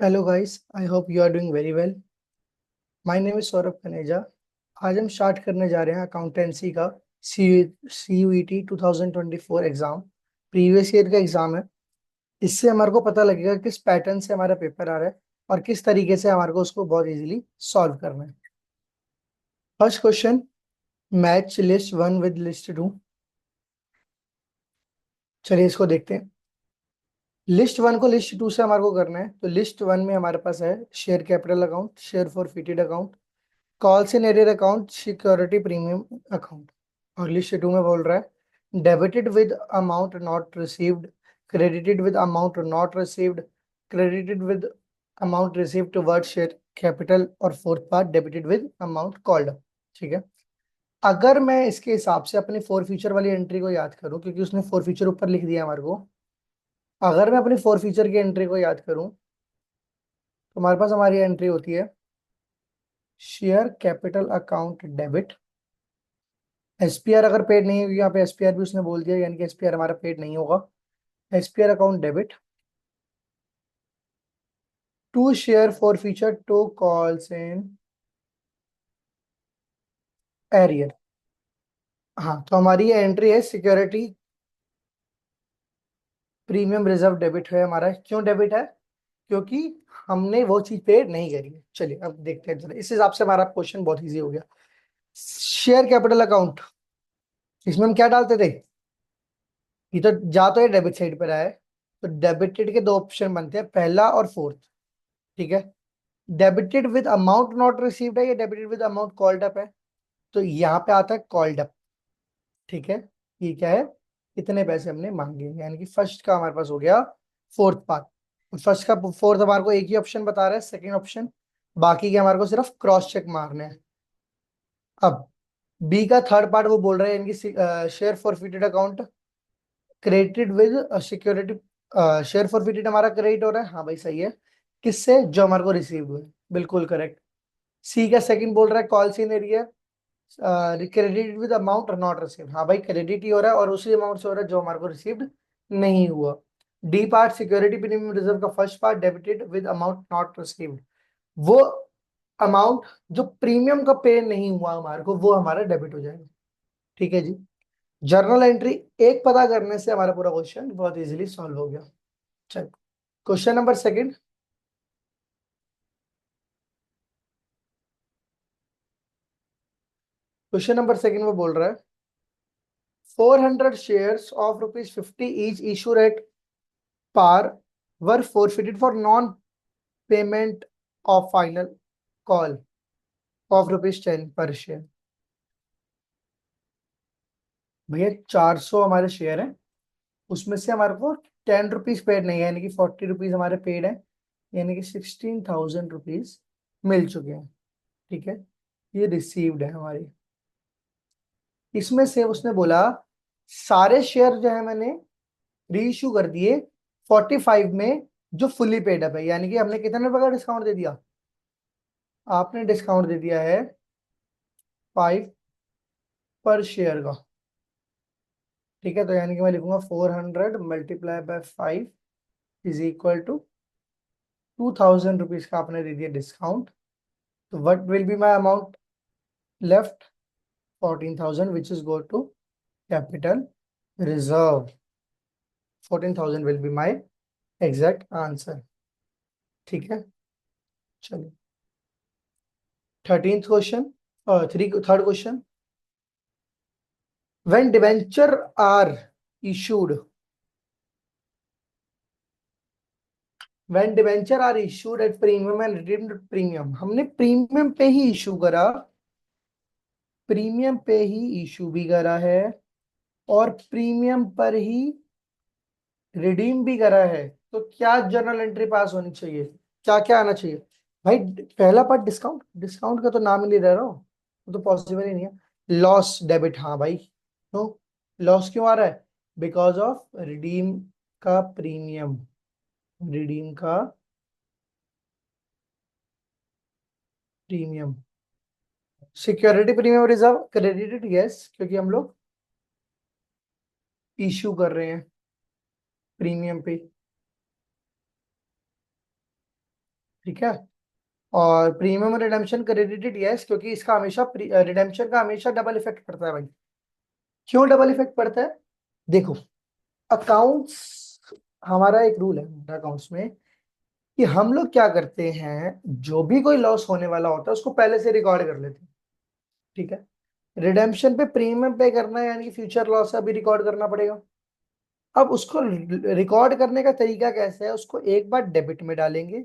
Hello guys, I hope you are doing very well. My name is Saurabh Kaneja. आज हम start करने जा रहे हैं अकाउंटेंसी का C CUET 2024 exam. Previous year का एग्जाम है। इससे हमारे को पता लगेगा किस पैटर्न से हमारा पेपर आ रहा है और किस तरीके से हमारे को उसको बहुत इजीली सॉल्व करना है। First question, match list one with list two. चलिए इसको देखते हैं। लिस्ट वन को लिस्ट टू से हमारे को करना है, तो लिस्ट वन में हमारे पास है share capital account, share forfeited account, calls in arrear account, security premium account. और लिस्ट टू में बोल रहा है debited with amount not received, credited with amount not received, credited with amount received toward share capital, और fourth part debited with amount called. ठीक है। अगर मैं इसके हिसाब से अपनी फोर फीचर वाली एंट्री को याद करूं, क्योंकि उसने फोर फीचर ऊपर लिख दिया हमारे को। अगर मैं अपनी फोर फीचर की एंट्री को याद करूं तो हमारे पास हमारी एंट्री होती है share capital account debit. SPR अगर पेड नहीं हुई, यहाँ पे एसपीआर भी उसने बोल दिया, यानी कि एसपीआर हमारा पेड नहीं होगा। SPR account debit to share forfeiture to calls in arrear. हाँ, तो हमारी ये एंट्री है सिक्योरिटी प्रीमियम रिजर्व डेबिट है हमारा। क्यों डेबिट है? क्योंकि हमने वो चीज पेड नहीं करी है। चलिए अब देखते हैं जरा, इस हिसाब से हमारा क्वेश्चन बहुत इजी हो गया। शेयर कैपिटल अकाउंट, इसमें हम क्या डालते थे? ये तो जा तो ये डेबिट साइड पर आया है, तो डेबिटेड के दो ऑप्शन बनते हैं, पहला और फोर्थ। ठीक है। Debited with amount not received है या debited with amount called up है? तो यहाँ पे आता है कॉल्ड अप। ठीक है। ये क्या है? इतने पैसे हमने मांगे, यानी कि फर्स्ट का हमारे पास हो गया फोर्थ पार्ट। फर्स्ट का फोर्थ हमारे को एक ही ऑप्शन बता रहा है, सेकंड ऑप्शन। बाकी के हमारे को सिर्फ क्रॉस चेक मारने हैं। अब बी का थर्ड पार्ट वो बोल रहे हैं, यानी कि share forfeited account credited with security. Share forfeited हमारा क्रेडिट हो रहा है, हाँ भाई सही है। किससे? जो हमारे को रिसीव हुए, बिल्कुल करेक्ट। सी का सेकंड बोल रहा है call in area credit with amount not received, हाँ भाई क्रेडिट ही हो रहा है और उसी अमाउंट से हो रहा है जो हमारे को रिसीव्ड नहीं हुआ। D part security premium reserve का first part debited with amount not received, वो अमाउंट जो प्रीमियम का पे नहीं हुआ हमारे को, वो हमारा डेबिट हो जाएगा। ठीक है जी। जर्नल एंट्री एक पता करने से हमारा पूरा क्वेश्चन बहुत इजीली सॉल्व हो गया। चल, question number second. Question number second में बोल रहा है 400 shares of ₹50 each issued at par were forfeited for non-payment of final call of ₹10 पर शेयर। भैया 400 हमारे शेयर हैं, उसमें से हमारे को ₹10 पेड नहीं है, यानी कि ₹40 हमारे पेड है, यानी कि ₹16,000 मिल चुके हैं। ठीक है। ये रिसीव्ड है हमारी। इसमें से उसने बोला सारे शेयर जो है मैंने री इशू कर दिए 45 में, जो फुली पेड है भाई, यानी कि हमने कितने रुपए का डिस्काउंट दे दिया? आपने डिस्काउंट दे दिया है 5 पर शेयर का। ठीक है, तो यानी कि मैं लिखूंगा 400 multiply by 5 is equal to ₹2,000 का आपने दे दिया डिस्काउंट। तो what will be my amount left? 14,000 which is go to capital reserve. 14,000 will be my exact answer. ठीक है। चलिए, 13th क्वेश्चन और third question. When debenture are issued, when debenture are issued at premium and redeemed premium, हमने premium पे ही issue करा, premium पे ही इशू भी करा है और प्रीमियम पर ही रिडीम भी करा है, तो क्या जर्नल एंट्री पास होनी चाहिए? क्या क्या आना चाहिए भाई? पहला पार्ट डिस्काउंट, डिस्काउंट का तो नाम ही नहीं ले रहा हूँ, वो तो पॉसिबल ही नहीं है। लॉस डेबिट, हाँ भाई। तो लॉस क्यों आ रहा है? बिकॉज ऑफ रिडीम का प्रीमियम, रिडीम का premium. Security premium reserve credited, yes, क्योंकि हम लोग इश्यू कर रहे हैं प्रीमियम पे। ठीक है। और प्रीमियम रिडेम्पशन क्रेडिटेड, यस, क्योंकि इसका हमेशा रिडेम्पशन का हमेशा डबल इफेक्ट पड़ता है भाई। क्यों डबल इफेक्ट पड़ता है? देखो, अकाउंट्स, हमारा एक रूल है अकाउंट्स में कि हम लोग क्या करते हैं, जो भी कोई लॉस होने वाला होता है उसको पहले से रिकॉर्ड कर लेते हैं। ठीक है। रिडेम्पशन पे प्रीमियम पे करना है, यानी कि फ्यूचर लॉस अभी रिकॉर्ड करना पड़ेगा। अब उसको रिकॉर्ड करने का तरीका कैसे है, उसको एक बार डेबिट में डालेंगे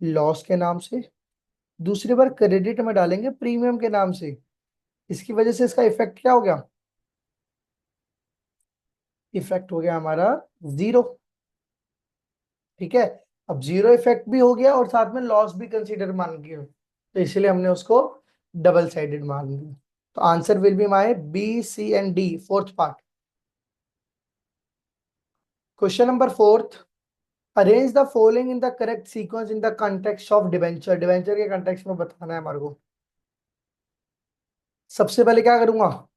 लॉस के नाम से, दूसरी बार क्रेडिट में डालेंगे प्रीमियम के नाम से। इसकी वजह से इसका इफेक्ट क्या हो गया? इफेक्ट हो गया हमारा जीरो। ठीक है। अब जीरो इफेक्ट भी हो गया और साथ में लॉस भी कंसीडर मान गया, तो इसलिए हमने उसको डबल साइडेड मान लिया। तो answer will be my B, C and D, fourth part. Question number fourth, arrange the following in the correct sequence in the context of debenture. Debenture के कंटेक्स्ट में बताना है हमारे को। सबसे पहले क्या करूंगा?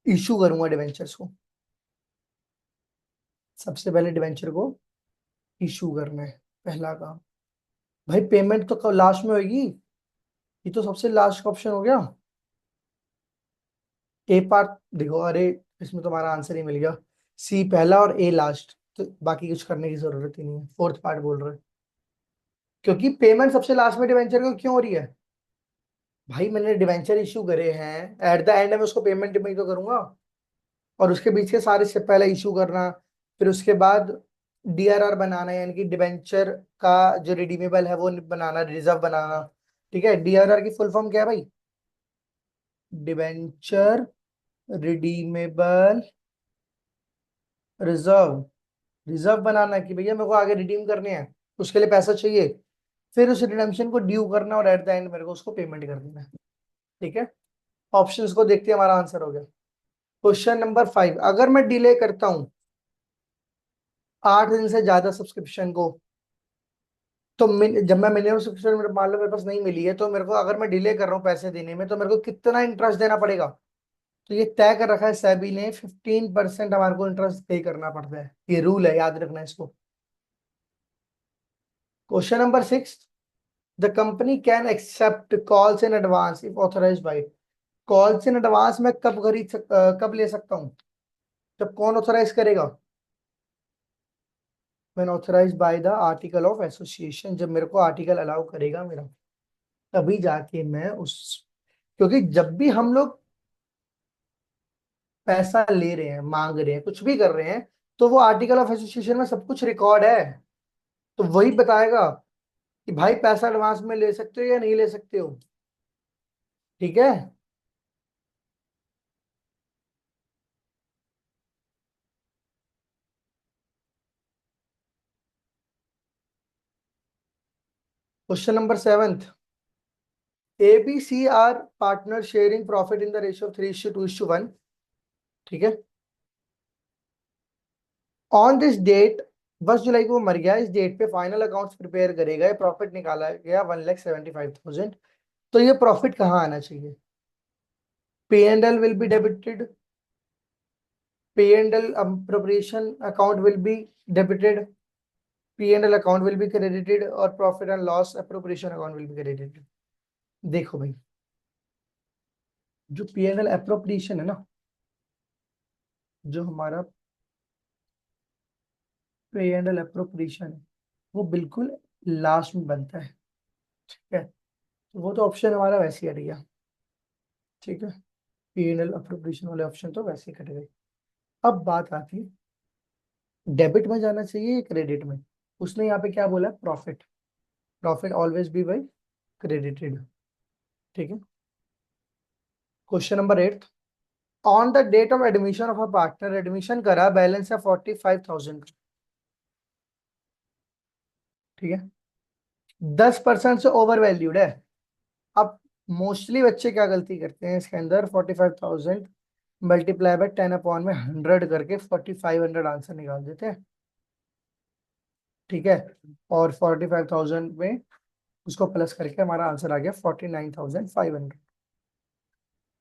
इशू करूंगा डिबेंचर्स को। सबसे पहले डिबेंचर को इशू करना है, पहला काम। भाई पेमेंट तो लास्ट में होगी, ये तो सबसे लास्ट का ऑप्शन हो गया। ए पार्ट देखो, अरे इसमें तुम्हारा आंसर ही मिल गया। सी पहला और ए लास्ट, तो बाकी कुछ करने की जरूरत ही नहीं है, फोर्थ पार्ट बोल रहे हैं। क्योंकि पेमेंट सबसे लास्ट में डिवेंचर को क्यों हो रही है? भाई मैंने डिवेंचर इशू करे हैं, एट द एंड में उसको पेमेंट में ही तो करूंगा। और उसके बीच के सारे से पहले इशू करना, फिर उसके बाद डीआरआर बनाना, यानी कि डिवेंचर का जो रिडीमेबल है वो बनाना, रिजर्व बनाना। ठीक है। डीआरआर की फुल फॉर्म क्या है भाई? Debenture redeemable reserve. रिजर्व बनाना कि भैया मेरे को आगे रिडीम करने हैं, उसके लिए पैसा चाहिए, फिर उस रिडेम्पशन को ड्यू करना और एट द एंड मेरे को उसको पेमेंट कर देना है। ठीक है। ऑप्शंस को देखते हैं, हमारा आंसर हो गया। क्वेश्चन नंबर 5, अगर मैं डिले करता हूं 8 दिन से ज्यादा सब्सक्रिप्शन को, तो जब मैं मिनिमम सब्सक्रिप्शन मेरे मान लो मेरे पास नहीं मिली है, तो मेरे को, अगर मैं डिले कर रहा हूँ पैसे देने में, तो मेरे को कितना इंटरेस्ट देना पड़ेगा? तो ये तय कर रखा है सेबी ने, 15% हमारे को इंटरेस्ट पे करना पड़ता है, ये रूल है, याद रखना है इसको। Question number 6, the company can accept calls in advance if authorized by. Calls in advance में कब ले सकता हूँ? जब कौन ऑथराइज करेगा? When authorized by the article of association, जब मेरे को आर्टिकल अलाउ करेगा मेरा, तभी जाके मैं उस, क्योंकि जब भी हम लोग पैसा ले रहे हैं, मांग रहे हैं, कुछ भी कर रहे हैं, तो वो आर्टिकल ऑफ एसोसिएशन में सब कुछ रिकॉर्ड है। तो वही बताएगा कि भाई पैसा एडवांस में ले सकते हो या नहीं ले सकते हो। ठीक है। Question number 7, ABC are partner sharing profit in the ratio 3:2:1। ठीक है। ऑन दिस डेट, 10 जुलाई को वो मर गया, इस डेट पे फाइनल अकाउंट्स प्रिपेयर करे गए, प्रॉफिट निकाला गया 1,75,000। तो ये प्रॉफिट कहाँ आना चाहिए? P&L will be debited, P&L appropriation account will be debited, P&L account will be credited, और profit and loss appropriation account will be credited. देखो भाई, जो P&L अप्रोप्रिएशन है ना, जो हमारा P&L अप्रोप्रिएशन है, वो बिल्कुल लास्ट में बनता है। ठीक है। तो वो तो ऑप्शन हमारा वैसे ही हट गया। ठीक है। P&L अप्रोप्रिएशन वाले ऑप्शन तो वैसे ही कट गए। अब बात आती है, डेबिट में जाना चाहिए या क्रेडिट में? उसने यहाँ पे क्या बोला? Profit. Profit always be by credited. ठीक है। Question number 8, on the date of admission of a partner, admission करा, बैलेंस है 45,000। ठीक है। 10% से ओवर वैल्यूड है। अब मोस्टली बच्चे क्या गलती करते हैं इसके अंदर, 45,000 मल्टीप्लाई बाय 10/100 करके 4,500 आंसर निकाल देते हैं। ठीक है। और 45,000 में उसको प्लस करके हमारा आंसर आ गया 49,500,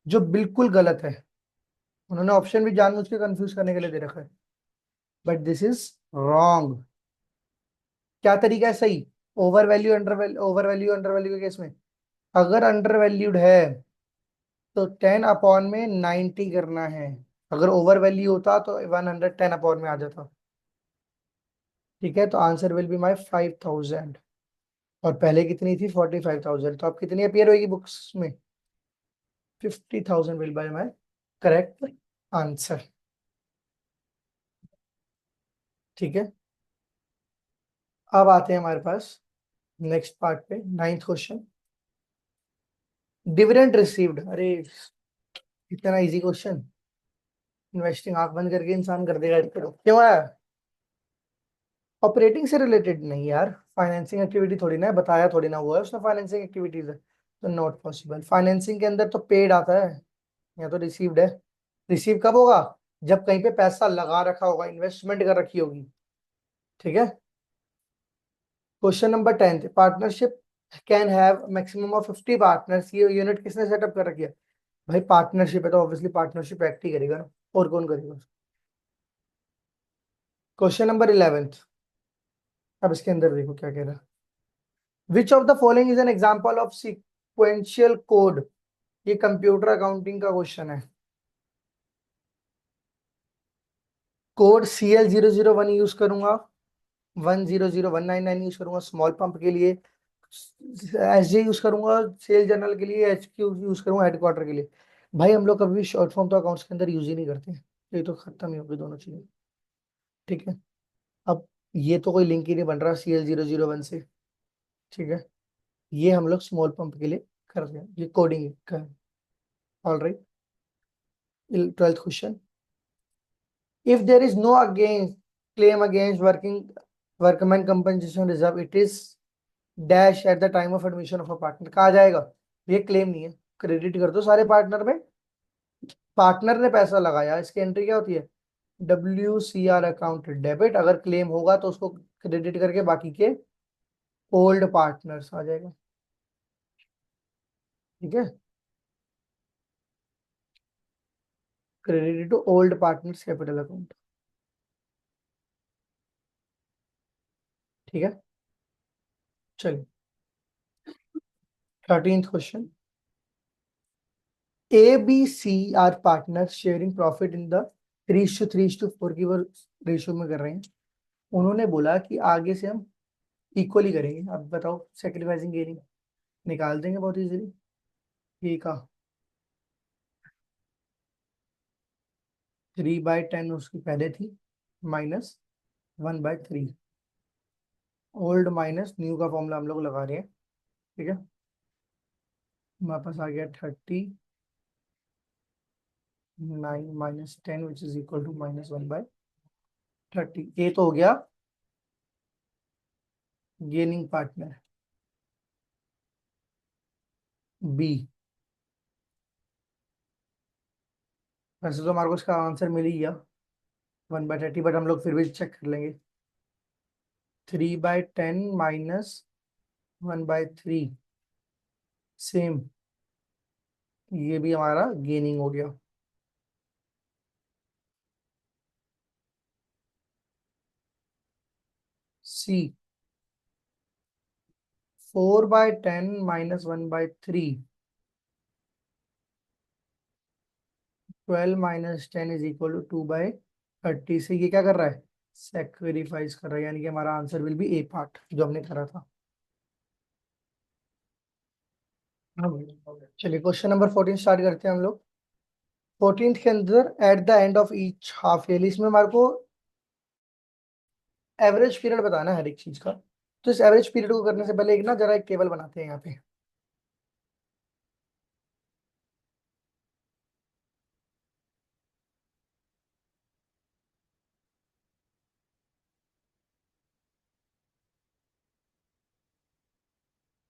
जो बिल्कुल गलत है। उन्होंने ऑप्शन भी जानबूझ के कंफ्यूज करने के लिए दे रखा है, बट दिस इज रॉन्ग। क्या तरीका है सही? ओवर वैल्यू के केस में अगर अंडर वैल्यूड है तो 10/90 करना है। अगर ओवर वैल्यू होता तो 110 में आ जाता। ठीक है, तो आंसर विल बी माई 5,000। और पहले कितनी थी? 45,000। तो अब कितनी अपीयर होगी बुक्स में? 50,000 will buy my correct answer. ठीक है, अब आते हैं हमारे पास नेक्स्ट पार्ट पे, नाइन्थ क्वेश्चन। डिविडेंड रिसीव्ड, अरे इतना इजी क्वेश्चन, इन्वेस्टिंग आंख बंद करके इंसान कर देगा। क्यों आया? ऑपरेटिंग से रिलेटेड नहीं यार, फाइनेंसिंग एक्टिविटी थोड़ी ना है, बताया थोड़ी ना हुआ है उसमें फाइनेंसिंग एक्टिविटीज है, तो नॉट पॉसिबल। फाइनेंसिंग के अंदर तो पेड आता है, या तो रिसीव्ड है। रिसीव कब होगा? जब कहीं पे पैसा लगा रखा होगा, इन्वेस्टमेंट कर रखी होगी। ठीक है, question number 10, partnership can have maximum of 50 partners, ये यूनिट किसने सेटअप कर रखी है? भाई पार्टनरशिप है तो ऑब्वियसली पार्टनरशिप एक्ट ही करेगा ना, और कौन करेगा? क्वेश्चन नंबर 11, अब इसके अंदर देखो क्या कह रहा है। Which of the following is an example of sequential code? ये कंप्यूटर अकाउंटिंग का क्वेश्चन है। कोड CL001 यूज करूंगा, 1001999 यूज करूंगा स्मॉल पंप के लिए, SJ यूज करूंगा सेल जर्नल के लिए, HQ यूज करूंगा हेडक्वार्टर के लिए। भाई हम लोग कभी भी शॉर्ट फॉर्म तो अकाउंट्स के अंदर यूज ही नहीं करते हैं, ये तो खत्म ही होगी दोनों चीजें। ठीक है, अब ये तो कोई लिंक ही नहीं बन रहा CL001 से। ठीक है, ये हम लोग स्मॉल पंप के लिए कर रहे हैं, ये कोडिंग का है। All right, 12th question. If there is no against claim against workman compensation reserve, it is dash at the time of admission of a partner, कहा जाएगा? ये क्लेम नहीं है, क्रेडिट कर दो सारे पार्टनर में। पार्टनर ने पैसा लगाया, इसकी एंट्री क्या होती है? WCR account debit. अगर क्लेम होगा तो उसको क्रेडिट करके बाकी के ओल्ड पार्टनर्स आ जाएगा। ठीक है, credit to old partners capital account. ठीक है, चलिए 13th question. ABC are partner sharing profit in the 3:3:4 की वो रेशियो में कर रहे हैं। उन्होंने बोला कि आगे से हम इक्वली करेंगे। अब बताओ, सेक्रीफाइसिंग गेनिंग निकाल देंगे बहुत इजीली। ठीक है, 3/10 उसकी पहले थी, -1/3। ओल्ड माइनस न्यू का फॉर्मूला हम लोग लगा रहे हैं। ठीक है, वापस आ गया 39 - 10 विच इज इक्वल टू -1/30। ये तो हो गया गेनिंग पार्टनर। बी, वैसे तो हमारे को इसका आंसर मिल ही गया 1/30, बट हम लोग फिर भी चेक कर लेंगे। 3/10 -1/3, सेम, ये भी हमारा गेनिंग हो गया। सी, 4/10 -1/3, 12 - 10 इज इक्वल टू 2/30 से ये क्या कर रहा है? सेक्रीफाइस कर रहा है, यानी कि हमारा answer will B A part जो हमने करा था। चलिए क्वेश्चन नंबर 14 स्टार्ट करते हैं हम लोग। 14th के अंदर at the end of each half yearly, इसमें हमारे को एवरेज पीरियड बताना है हर एक चीज का। तो इस एवरेज पीरियड को करने से पहले एक ना जरा एक टेबल बनाते हैं यहाँ पे।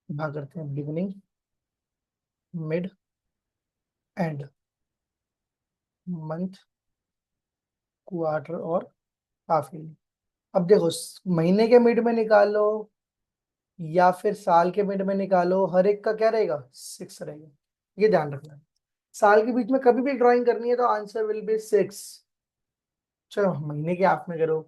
यहाँ करते हैं beginning, mid, and, month, quarter और हाफ ईयरली। अब देखो, महीने के मिड में निकालो या फिर साल के मिड में निकालो, हर एक का क्या रहेगा? 6 रहेगा, ये ध्यान रखना है। साल के बीच में कभी भी ड्राइंग करनी है तो आंसर विल बी 6। चलो महीने के हाफ में करो,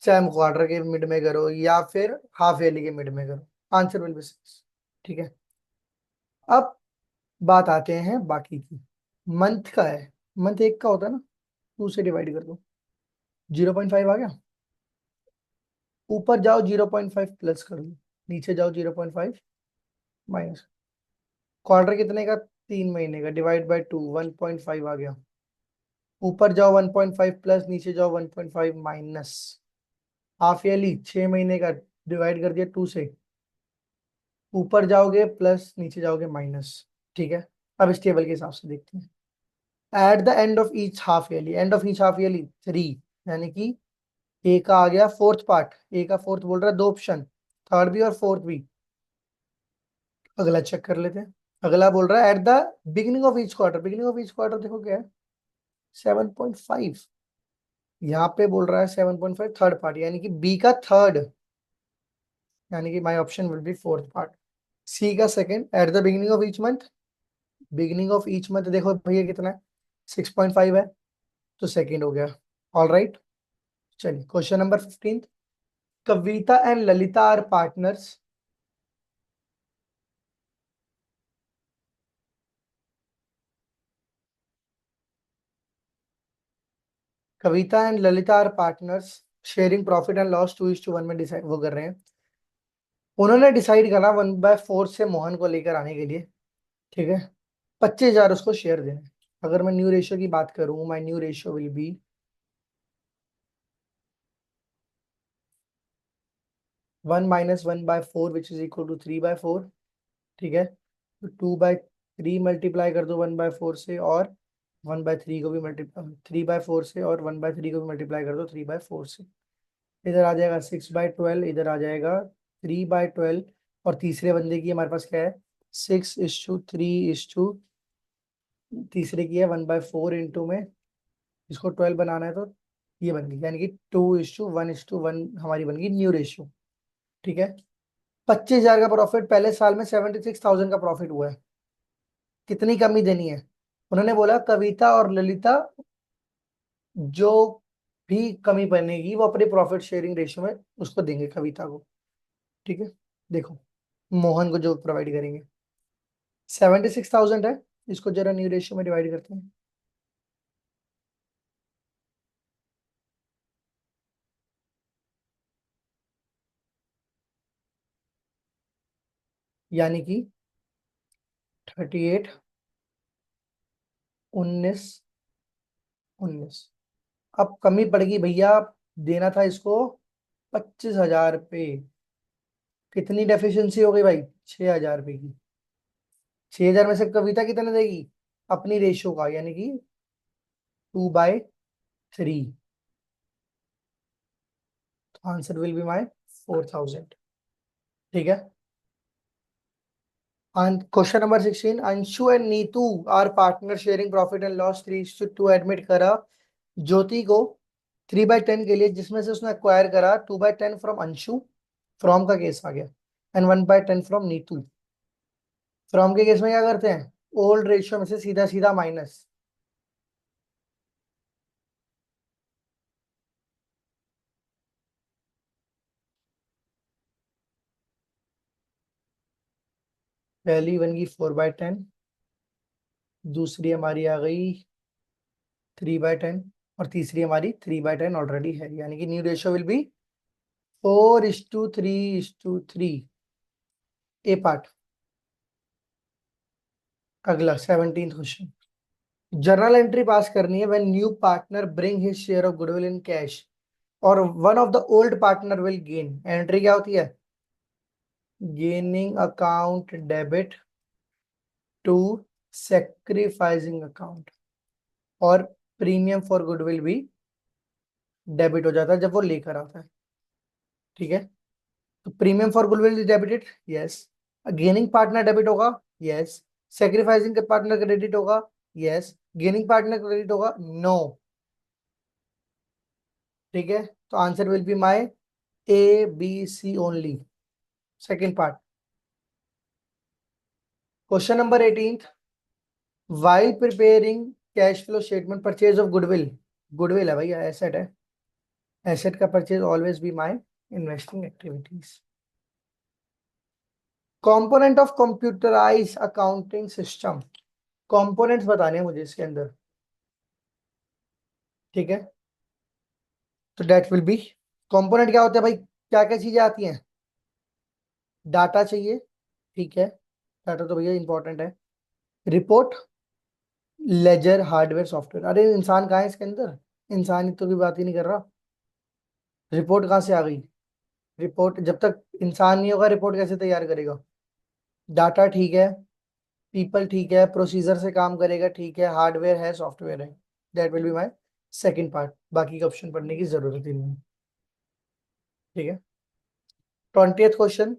चाहे हम क्वार्टर के मिड में करो या फिर हाफ ईयरली के मिड में करो, आंसर विल बी 6। ठीक है, अब बात आते हैं बाकी की। मंथ का है, मंथ एक का होता है ना, 2 से डिवाइड कर दो, 0.5 आ गया। ऊपर जाओ 0.5 प्लस कर दो, नीचे जाओ 0.5 माइनस। क्वार्टर कितने का, 3 महीने का, डिवाइड बाय 2, 1.5 आ गया। ऊपर जाओ 1.5 प्लस, नीचे जाओ 1.5 माइनस। हाफ ईयरली 6 महीने का, डिवाइड कर दिया 2 से, ऊपर जाओगे प्लस, नीचे जाओगे माइनस। ठीक है, अब इस टेबल के हिसाब से देखते हैं। At the end of each half yearly, end of each half yearly 3, यानी कि ए का आ गया फोर्थ पार्ट। ए का फोर्थ बोल रहा है, दो ऑप्शन, थर्ड भी और फोर्थ भी। अगला चेक कर लेते हैं। अगला बोल रहा है eight the beginning of each quarter. Beginning of each quarter देखो क्या है, 7.5। यहाँ पे बोल रहा है 7.5 थर्ड पार्ट, यानी कि बी का थर्ड, यानी कि my option will be fourth part. C का second, at the beginning of each month. Beginning of each month देखो भैया कितना है, 6.5 है, तो सेकंड हो गया। ऑल राइट, चलिए question number 15। Kavita and Lalita are partners. Kavita and Lalita are partners sharing profit and loss 2:1 में डिसाइड वो कर रहे हैं। उन्होंने डिसाइड करा 1/4 से मोहन को लेकर आने के लिए। ठीक है, 25,000 उसको शेयर देने। अगर मैं न्यू रेशियो की बात करूं, my new ratio will be 1 - 1/4 which is equal to 3/4। ठीक है, तो 2/3 मल्टीप्लाई कर दो 1/4 से, और 1/3 को भी मल्टीप्लाई 3/4 से, और 1/3 को भी मल्टीप्लाई कर दो 3/4 से। इधर आ जाएगा 6/12, इधर आ जाएगा 3/12। और तीसरे बंदे की हमारे पास क्या है, 6:3, तीसरे की है 1/4 इंटू में, इसको 12 बनाना है, तो ये बन गई, यानी कि 2:1:1 हमारी बन गई न्यू रेशियो। ठीक है, 25,000 का प्रॉफिट, पहले साल में 76,000 का प्रॉफिट हुआ है। कितनी कमी देनी है, उन्होंने बोला कविता और ललिता जो भी कमी बनेगी वो अपने प्रॉफिट शेयरिंग रेशियो में उसको देंगे, कविता को। ठीक है, देखो मोहन को जो प्रोवाइड करेंगे, 76,000 है, इसको जरा न्यू रेशियो में डिवाइड करते हैं। यानी कि 38, 19, 19। अब कमी पड़ेगी भैया, देना था इसको 25,000 रुपये। कितनी डेफिशिएंसी हो गई भाई, 6,000 रुपये की। 6,000 में से कविता कितने देगी, अपनी रेशियो का, यानी कि 2/3। तो आंसर विल बी माई 4,000। ठीक है, question number 16। Anshu and Neetu are partner sharing profit and loss 3:2। Admit करा ज्योति को 3/10 के लिए, जिसमें से उसने एक्वायर करा 2/10 फ्रॉम अंशु, फ्रॉम का केस आ गया, एंड 1/10 फ्रॉम नीतू। फ्रॉम के केस में क्या करते हैं, ओल्ड रेशियो में से सीधा सीधा माइनस। पहली बन गई 4/10, दूसरी हमारी आ गई 3/10, और तीसरी हमारी 3/10 ऑलरेडी है, यानी कि new ratio will be 4:3:3। A part. अगला 17th question. Journal entry pass करनी है when new partner bring his share of goodwill in cash और one of the old partner will gain. Entry क्या होती है, gaining account debit to sacrificing account, और premium for goodwill भी debit हो जाता है जब वो लेकर आता है। ठीक है, तो premium for goodwill is debited, yes. Gaining partner debit होगा, यस। सेक्रीफाइसिंग पार्टनर क्रेडिट होगा, यस। गेनिंग पार्टनर क्रेडिट होगा, नो। ठीक है, तो answer will be my ABC only, second part. Question number 18। While preparing cash flow statement, purchase of goodwill, goodwill है भैया, asset है, asset का purchase always be my investing activities. Component of computerize accounting system, components बताने हैं मुझे इसके अंदर, ठीक है। तो डेट विल बी, कंपोनेंट क्या होता है भाई, क्या क्या चीजें आती हैं, डाटा चाहिए, ठीक है, डाटा तो भैया इंपॉर्टेंट है। रिपोर्ट, लेजर, हार्डवेयर, सॉफ्टवेयर, अरे इंसान कहाँ है इसके अंदर, इंसान तो की बात ही नहीं कर रहा। रिपोर्ट कहाँ से आ गई, रिपोर्ट जब तक इंसान नहीं होगा रिपोर्ट कैसे तैयार करेगा। डाटा ठीक है, पीपल ठीक है, प्रोसीजर से काम करेगा, ठीक है, हार्डवेयर है, सॉफ्टवेयर है। That will be my second part, बाकी का ऑप्शन पढ़ने की जरूरत ही नहीं है, ठीक है। 20th question,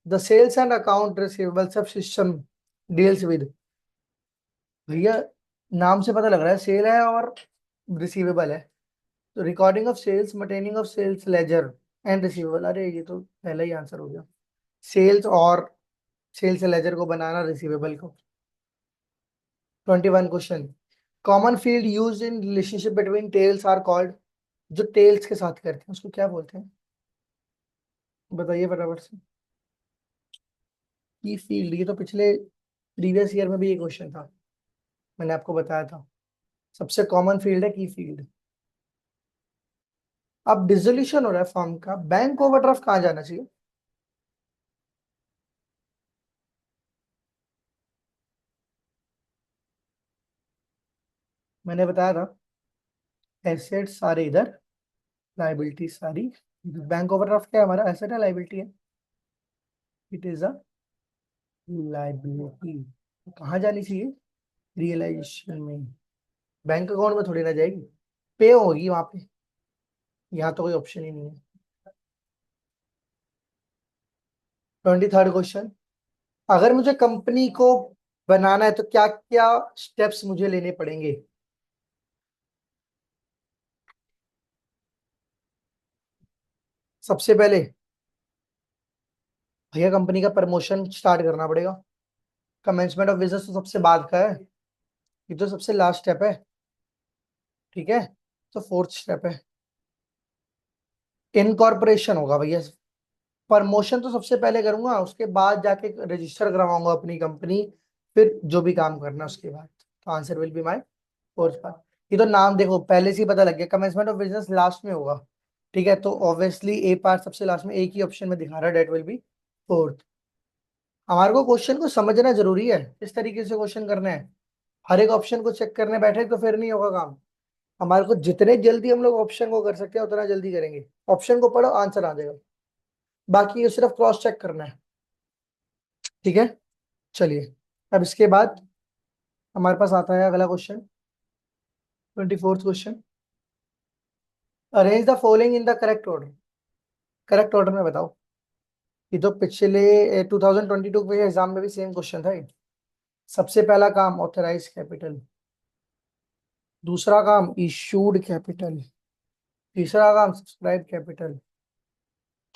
the sales and account receivable sub system deals with, भैया नाम से पता लग रहा है सेल है और रिसीवेबल है, तो recording of sales, maintaining of sales ledger and receivable, अरे ये तो पहला ही आंसर हो गया, सेल्स और सेल्स लेजर को बनाना, रिसीवेबल को। 21 question, common field use in relationship between tables are called, जो टेल्स के साथ करते हैं उसको क्या बोलते हैं, बताइए फटाफट से। की फील्ड, ये तो पिछले प्रीवियस ईयर में भी ये क्वेश्चन था, मैंने आपको बताया था, सबसे कॉमन फील्ड है की फील्ड। अब डिसोल्यूशन हो रहा है फर्म का, बैंक ओवरड्राफ्ट कहाँ जाना चाहिए, मैंने बताया था, एसेट्स सारे इधर, लाइबिलिटी सारी, बैंक ओवरड्राफ्ट क्या है हमारा, एसेट है लाइबिलिटी है, इट इज अ लाइबिलिटी, कहाँ जानी चाहिए, रियलाइजेशन में, बैंक अकाउंट में थोड़ी ना जाएगी, पे होगी वहां पे, यहाँ तो कोई ऑप्शन ही नहीं है। 23rd क्वेश्चन, अगर मुझे कंपनी को बनाना है तो क्या क्या स्टेप्स मुझे लेने पड़ेंगे। सबसे पहले भैया कंपनी का प्रमोशन स्टार्ट करना पड़ेगा, कमेंसमेंट ऑफ बिजनेस तो सबसे बाद का है, ये तो सबसे लास्ट स्टेप है, ठीक है। तो फोर्थ स्टेप है इनकॉर्पोरेशन होगा भैया, प्रमोशन तो सबसे पहले करूंगा, उसके बाद जाके रजिस्टर करवाऊंगा अपनी कंपनी, फिर जो भी काम करना है उसके बाद। तो answer will be my fourth part. ये तो नाम देखो पहले से ही पता लग गया, कमेंसमेंट ऑफ बिजनेस लास्ट में होगा, ठीक है, तो ऑब्वियसली ए पार्ट सबसे लास्ट में, एक ही ऑप्शन में दिखा रहा है, डेट विल बी फोर्थ। हमारे को क्वेश्चन को समझना जरूरी है, किस तरीके से क्वेश्चन करना है, हर एक ऑप्शन को चेक करने बैठे तो फिर नहीं होगा काम। हमारे को जितने जल्दी हम लोग ऑप्शन को कर सकते हैं उतना जल्दी करेंगे, ऑप्शन को पढ़ो आंसर आ जाएगा, बाकी ये सिर्फ क्रॉस चेक करना है, ठीक है। चलिए अब इसके बाद हमारे पास आता है अगला question, 24th question, arrange the following in the correct order, correct order में बताओ। ये तो पिछले 2022 के एग्जाम में भी सेम क्वेश्चन था ये। सबसे पहला काम ऑथराइज कैपिटल, दूसरा काम इशूड कैपिटल, तीसरा काम सब्सक्राइब कैपिटल,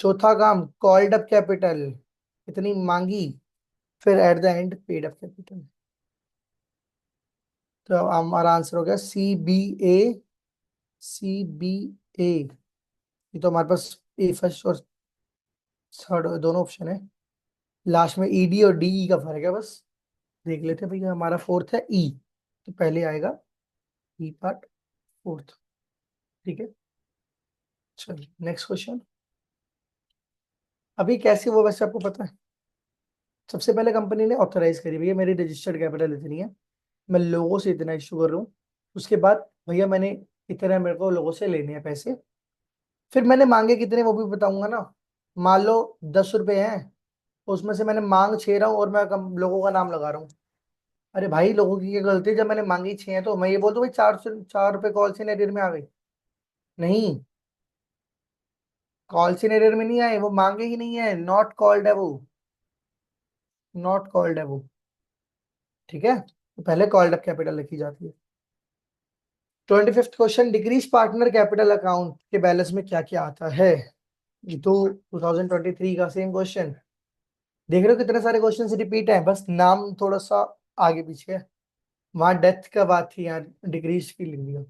चौथा काम कॉल्ड अप कैपिटल, इतनी मांगी, फिर at the end paid up capital. तो हमारा आंसर हो गया CBA, CBA, ये तो हमारे पास ए फर्स्ट और थर्ड दोनों ऑप्शन है, लास्ट में ED और DE का फर्क है बस, देख लेते हैं भैया, हमारा फोर्थ है E, तो पहले आएगा ई पार्ट, फोर्थ, ठीक है। चलिए नेक्स्ट क्वेश्चन, अभी कैसे वो वैसे आपको पता है, सबसे पहले कंपनी ने ऑथराइज करी भैया मेरी रजिस्टर्ड कैपिटल इतनी है, मैं लोगों से इतना इशू कर रहा हूँ, उसके बाद भैया मैंने इतना मेरे को लोगों से लेने हैं पैसे, फिर मैंने मांगे कितने वो भी बताऊंगा ना, मान लो 10 रुपए हैं, उसमें से मैंने मांग 6 रहा हूँ और मैं लोगों का नाम लगा रहा हूँ, अरे भाई लोगों की क्या गलती है, जब मैंने मांगी 6 है तो मैं ये बोल दूं भाई 4 रुपए कॉल से एरियर में आ गई, नहीं, कॉल से एरियर में नहीं आए, वो मांगे ही नहीं है, नॉट कॉल्ड है वो, नॉट कॉल्ड है वो, ठीक है, तो पहले कॉल्ड अप कैपिटल लिखी जाती है। 25th question, decrease partner capital account के बैलेंस में क्या क्या आता है, ये तो 2023 का सेम क्वेश्चन, देख रहे हो कितने सारे क्वेश्चन रिपीट है, बस नाम थोड़ा सा आगे पीछे है, वहां डेथ का बात थी, यहाँ डिक्रीज की लिख दिया।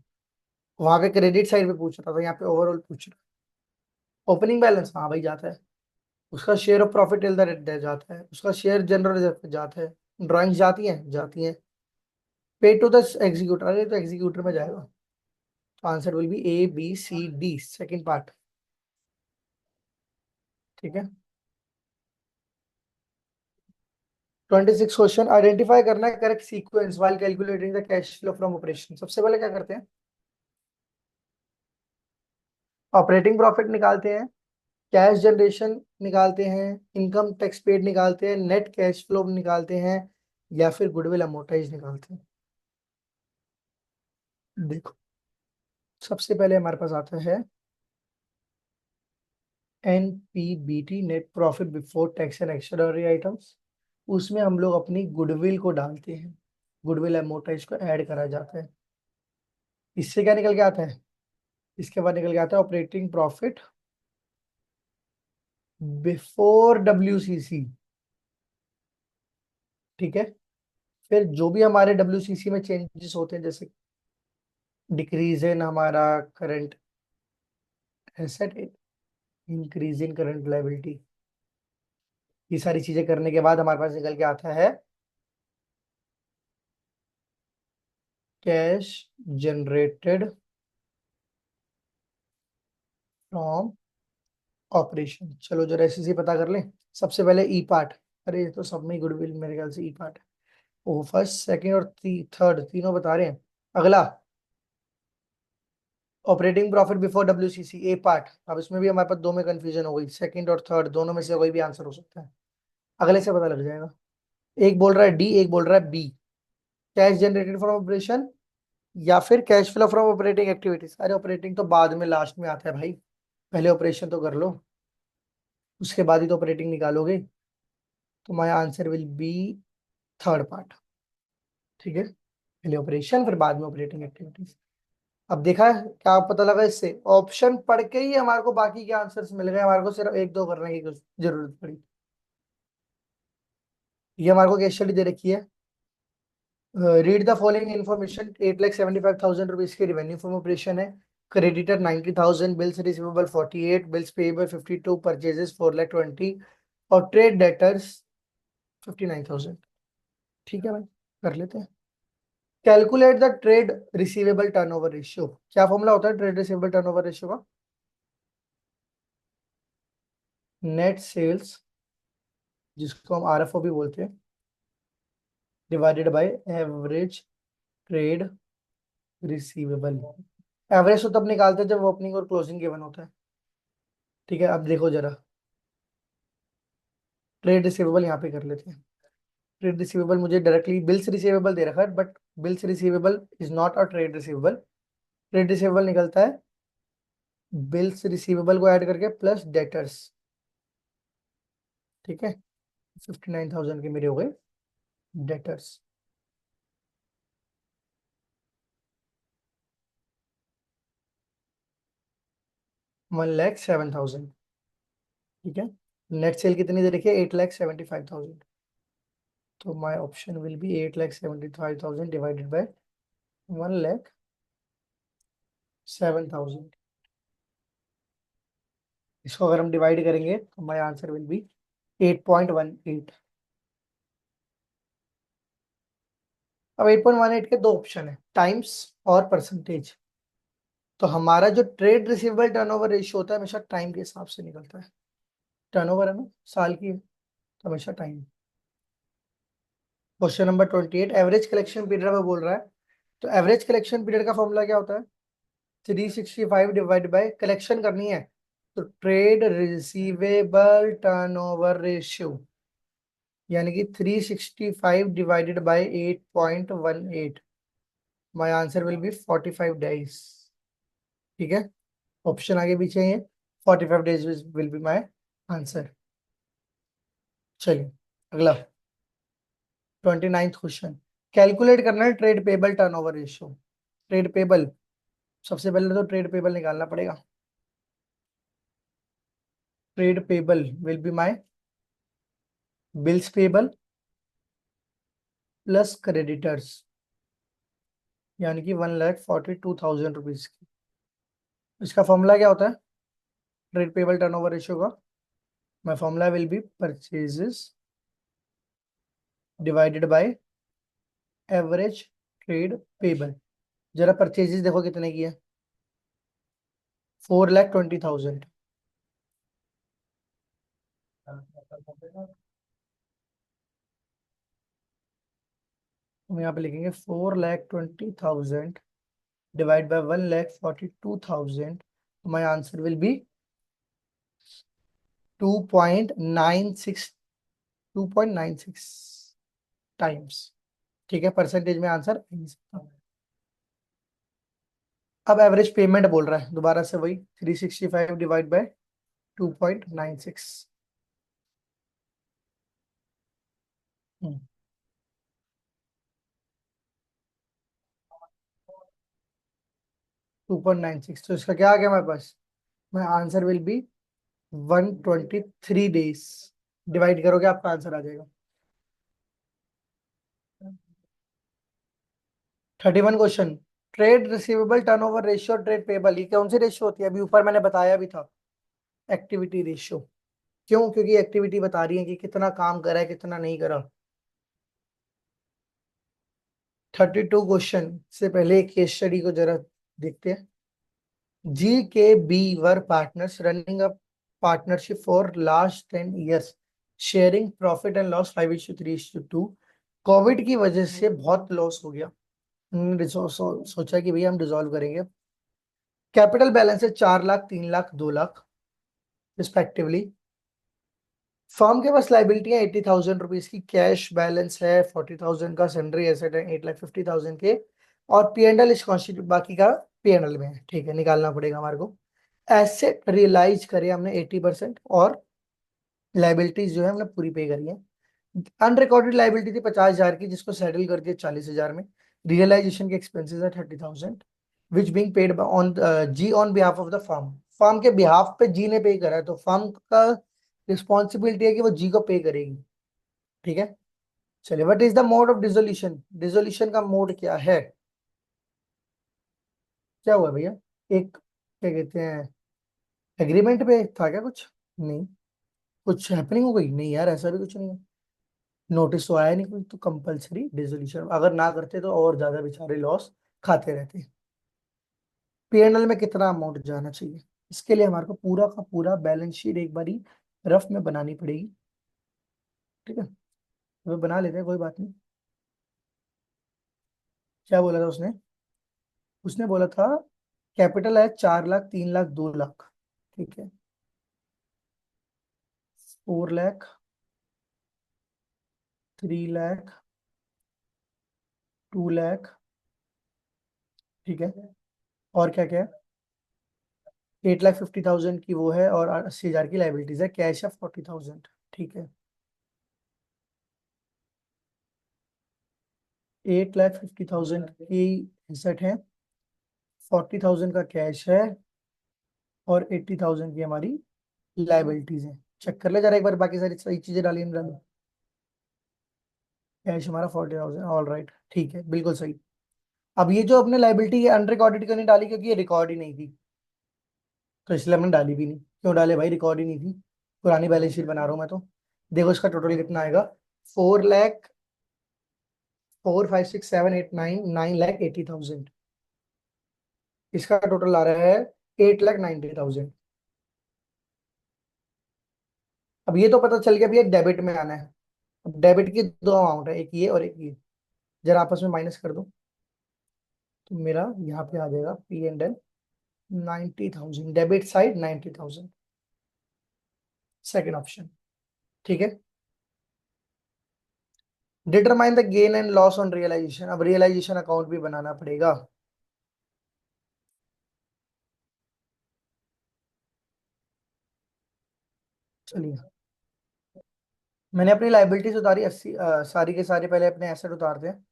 वहां पे क्रेडिट साइड पे पूछ रहा था, यहाँ पे ओवरऑल पूछ रहा है। ओपनिंग बैलेंस हाँ भाई जाता है, उसका share of profit till the जाता है, उसका शेयर जनरल रिजर्व पे जाता है, ड्राइंग्स जाती हैं। पे टू द एग्जीक्यूटर, अरे तो एग्जीक्यूटर में जाएगा, तो answer will B A B C D second part. ठीक है। 26 क्वेश्चन, आइडेंटिफाई करना है correct sequence while calculating the cash flow from operation. सबसे पहले क्या करते हैं, ऑपरेटिंग प्रॉफिट निकालते हैं, कैश जनरेशन निकालते हैं, इनकम टैक्स पेड निकालते हैं, नेट कैश फ्लो निकालते हैं, या फिर गुडविल अमोर्टाइज निकालते हैं। देखो, सबसे पहले हमारे पास आता है NPBT, net profit before tax and extraordinary items. उसमें हम लोग अपनी गुडविल को डालते हैं, गुडविल अमोर्टाइज को ऐड करा जाता है। इससे क्या निकल के आता है, इसके बाद निकल के आता है ऑपरेटिंग प्रॉफिट बिफोर WCC। ठीक है। फिर जो भी हमारे WCC में चेंजेस होते हैं, जैसे डिक्रीज इन हमारा current asset, increase in current liability, ये सारी चीजें करने के बाद हमारे पास निकल के आता है कैश जनरेटेड फ्रॉम ऑपरेशन। चलो जरा ऐसे पता कर लें। सबसे पहले ई पार्ट, अरे ये तो सब में गुडविल मेरे ख्याल से ई पार्ट है। वो फर्स्ट सेकंड और थर्ड तीनों बता रहे हैं। अगला ऑपरेटिंग प्रॉफिट बिफोर WCC ए पार्ट। अब इसमें भी हमारे पास दो में कंफ्यूजन हो गई, सेकंड और थर्ड दोनों में से कोई भी आंसर हो सकता है, अगले से पता लग जाएगा। एक बोल रहा है डी, एक बोल रहा है B, cash generated from operation या फिर cash flow from operating activities. अरे ऑपरेटिंग तो बाद में लास्ट में आता है भाई, पहले ऑपरेशन तो कर लो, उसके बाद ही तो ऑपरेटिंग निकालोगे। तो my answer will B third part. ठीक है, पहले ऑपरेशन फिर बाद में ऑपरेटिंग एक्टिविटीज। अब देखा है क्या पता लगा, इससे ऑप्शन पढ़ के ही हमारे को बाकी के आंसर्स मिल गए, हमारे को सिर्फ एक दो करने की जरूरत पड़ी। ये हमारे को केस स्टडी दे रखी है, read the following information. 8,75,000 rupees की रेवेन्यू फ्रॉम ऑपरेशन है, creditor 90,000, bills receivable 48, bills payable 52, purchases 4,20,000 और ट्रेड डेटर्स 59,000। ठीक है भाई, कर लेते हैं। Calculate the trade receivable turnover ratio. क्या फॉर्मूला होता है ट्रेड रिसीवेबल टर्नओवर रेशियो का, नेट सेल्स, जिसको हम RFO भी बोलते हैं, divided by average trade receivable. Average तो तब निकालते हैं जब ओपनिंग और क्लोजिंग गिवन होता है। ठीक है, अब देखो जरा, ट्रेड रिसीवेबल यहाँ पे कर लेते हैं। ट्रेड रिसीवेबल मुझे डायरेक्टली बिल्स रिसीवेबल दे रखा है, but bills receivable is not a trade receivable. Trade receivable निकलता है बिल्स रिसीवेबल को ऐड करके प्लस डेटर्स। ठीक है, 59,000 के मेरे हो गए डेटर्स। 1,07,000। ठीक है, नेट सेल कितनी दे रखी है, 8,75,000। तो my option will B 8,75,000 divided by 1,07,000। इसको अगर हम डिवाइड करेंगे तो माय आंसर विल बी 8.18। अब 8.18 के दो ऑप्शन है, टाइम्स और परसेंटेज। तो हमारा जो ट्रेड रिसीवेबल टर्नओवर रेशियो होता है हमेशा टाइम के हिसाब से निकलता है। टर्नओवर है ना, साल की है, तो हमेशा time. Question number 28, average collection period में बोल रहा है। तो एवरेज कलेक्शन पीरियड का फॉर्मूला क्या होता है, 365 डिवाइड बाय, कलेक्शन करनी है तो ट्रेड रिसीवेबल टर्नओवर रेशियो, यानी कि 365 divided by 8.18। My answer will B 45 days. ठीक है, ऑप्शन आगे पीछे है, 45 days will be my answer. चलिए अगला 29th क्वेश्चन, कैलकुलेट करना है trade payable turnover ratio. Trade payable, सबसे पहले तो ट्रेड पेबल निकालना पड़ेगा। Trade payable will be my bills payable plus creditors. यानी कि 1,42,000 रुपीज की। इसका फॉर्मूला क्या होता है ट्रेड पेबल टर्नओवर रेशियो का? My formula will be purchases divided by average trade payable. जरा परचेजेस देखो कितने की है, 4,20,000। हम यहाँ पे लिखेंगे 4,20,000 divide by 1,42,000। My answer will B 2.96, 2.96 times. ठीक है, परसेंटेज में आंसर आ नहीं सकता। अब एवरेज पेमेंट बोल रहा है, दोबारा से वही 365 डिवाइड बाय 2.96। 2.96, तो इसका क्या आ गया हमारे पास? My answer will be 123 days. Divide करोगे आपका आंसर आ जाएगा। 31 question. Trade receivable turnover ratio, trade payable, ये कौन सी रेशियो होती है? अभी ऊपर मैंने बताया भी था, एक्टिविटी रेशियो। क्यों? क्योंकि एक्टिविटी बता रही है कि कितना काम करा है कितना नहीं करा। 32 क्वेश्चन से पहले एक केस स्टडी को जरा देखते हैं। G K B were partners running a partnership for last 10 years, sharing profit and loss 5:3:2। Covid की वजह से बहुत लॉस हो गया। उन्होंने सोचा कि भैया हम डिसॉल्व करेंगे। कैपिटल बैलेंस है 4 लाख, 3 लाख, 2 लाख रिस्पेक्टिवली। फर्म के पास लाइबिलिटी है 80,000 रुपीज की, कैश बैलेंस है 40,000 का, सैलरी एसेट है 8,50,000 के, और पी एंड एल इस कॉन्स्टिट्यूट बाकी का पी एंड एल में है। ठीक है, निकालना पड़ेगा हमारे को। एसेट रियलाइज करे हमने 80%, और लाइबिलिटीज जो है हमने पूरी पे करी है। अनरिकॉर्डेड लाइबिलिटी थी 50,000 की, जिसको सेटल करके 40,000 में। रियलाइजेशन के एक्सपेंसेस है 30,000, which being paid on G on behalf of the firm. Firm के बिहाफ पे जी ने पे करा है, तो फर्म का रिस्पॉन्सिबिलिटी है कि वो जी को पे करेगी। ठीक है, चलिए, what is the mode of dissolution? Dissolution का मोड क्या है? क्या हुआ भैया? एक क्या कहते हैं, एग्रीमेंट पे था क्या कुछ? नहीं। कुछ हैपनिंग हो गई? नहीं यार, ऐसा भी कुछ नहीं है। नोटिस तो आया नहीं कोई, तो कंपलसरी डिसोल्यूशन अगर ना करते तो और ज्यादा बेचारे लॉस खाते रहते। पी एंड एल में कितना अमाउंट जाना चाहिए, इसके लिए हमारे को पूरा का पूरा बैलेंस शीट एक बारी रफ में बनानी पड़ेगी। ठीक है, तो बना लेते हैं, कोई बात नहीं। क्या बोला था उसने? उसने बोला था कैपिटल है 4 लाख, 3 लाख, 2 लाख। ठीक है, 4 लाख, 3 लाख, 2 लाख। ठीक है, और क्या क्या है? 8,50,000 की वो है, और 80,000 की लाइबिलिटीज है, कैश है 40,000। ठीक है, 8,50,000 की एसेट है, 40,000 का कैश है, और 80,000 की हमारी लाइबिलिटीज है। चेक कर ले जरा एक बार, बाकी सारी सही चीजें डाली हमने डाली। कैश हमारा 40,000, ऑल राइट, ठीक है, बिल्कुल सही। अब ये जो अपने लाइबिलिटी है अनरिकॉर्डेड क्यों नहीं डाली? क्योंकि ये रिकॉर्ड ही नहीं थी, तो इसलिए हमने डाली भी नहीं। क्यों डाले भाई? रिकॉर्ड ही नहीं थी, पुरानी बैलेंस शीट बना रहा हूँ मैं तो। देखो इसका टोटल कितना आएगा, 4 लाख, 4, 5, 6, 7, 8, 9, 9,80,000। इसका टोटल आ रहा है 8,90,000। अब ये तो पता चल गया भैया डेबिट में आना है। अब डेबिट की दो अमाउंट है, एक ये और एक ये, जरा आपस में माइनस कर दो, तो मेरा यहाँ पे आ जाएगा P&L 90,000, debit side 90,000, second option. ठीक है, determine the gain and loss on realization. अब रियलाइजेशन अकाउंट भी बनाना पड़ेगा। चलिए, मैंने अपनी लाइबिलिटीज उतारी 80, सारी के सारे। पहले अपने एसेट उतारते हैं।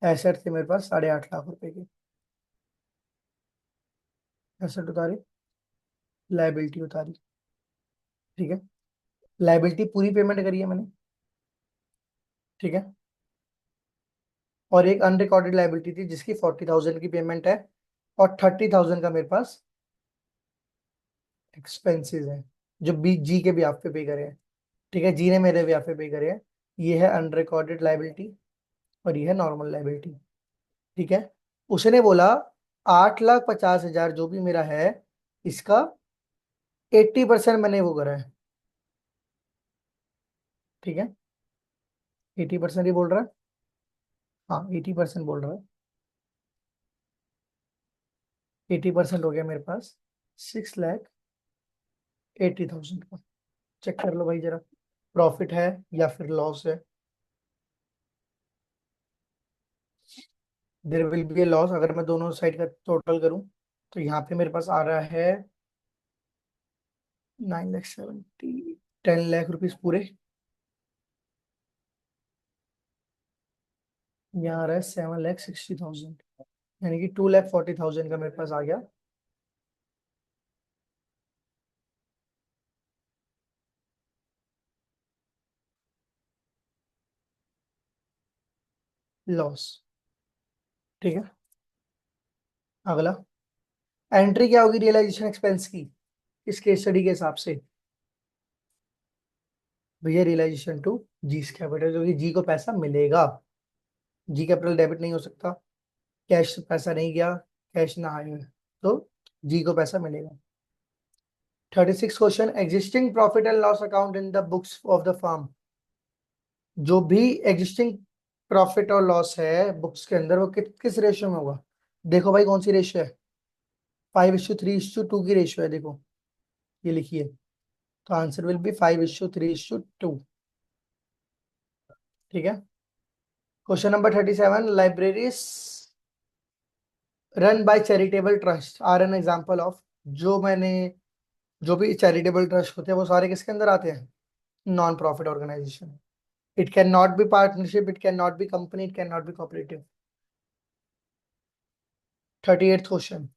एसेट थे मेरे पास 8.5 लाख रुपए के, एसेट उतारी, लाइबिलिटी उतारी। ठीक है, लाइबिलिटी पूरी पेमेंट करी है मैंने। ठीक है, और एक अनरिकॉर्डेड लाइबिलिटी थी जिसकी 40,000 की पेमेंट है, और 30,000 का मेरे पास एक्सपेंसेस है जो बी जी के भी आप पे पे करे हैं। ठीक है, जी ने मेरे भी आप पे पे करे हैं। ये है अनरिकॉर्डेड लाइबिलिटी और ये है नॉर्मल लाइबिलिटी। ठीक है, उसने बोला 8,50,000 जो भी मेरा है, इसका 80% मैंने वो करा है। ठीक है, 80% ही बोल रहा है। हाँ, 80% बोल रहा है। 80% हो गया मेरे पास 6,80,000 का। चेक कर लो भाई जरा, प्रॉफिट है या फिर लॉस है। There will be A loss अगर मैं दोनों साइड का टोटल करूं। तो यहाँ पे मेरे पास आ रहा है 9,70,000, 10 लाख रुपीज पूरे। यहाँ आ रहा है 7,60,000, यानी कि 2,40,000 का मेरे पास आ गया लॉस। ठीक है, अगला एंट्री क्या होगी रियलाइजेशन एक्सपेंस की इस केस स्टडी के हिसाब से? भैया रियलाइजेशन टू जी कैपिटल, क्योंकि जी को पैसा मिलेगा। जी कैपिटल डेबिट नहीं हो सकता, कैश पैसा नहीं गया, कैश ना आए, तो जी को पैसा मिलेगा। 36 question, existing profit and loss account in the books of the firm. जो भी एग्जिस्टिंग प्रॉफिट और लॉस है बुक्स के अंदर, वो किस रेशियो में होगा? देखो भाई कौन सी रेशियो है, 5:3:2 की रेशियो है, देखो ये लिखिए। तो आंसर विल बी 5:3:2। ठीक है, question number 37, libraries run by charitable trust are an example of. जो मैंने जो भी चैरिटेबल ट्रस्ट होते हैं वो सारे किसके अंदर आते हैं? Non profit organization. It can not be partnership, it can not be company, it can not be cooperative. 38th question,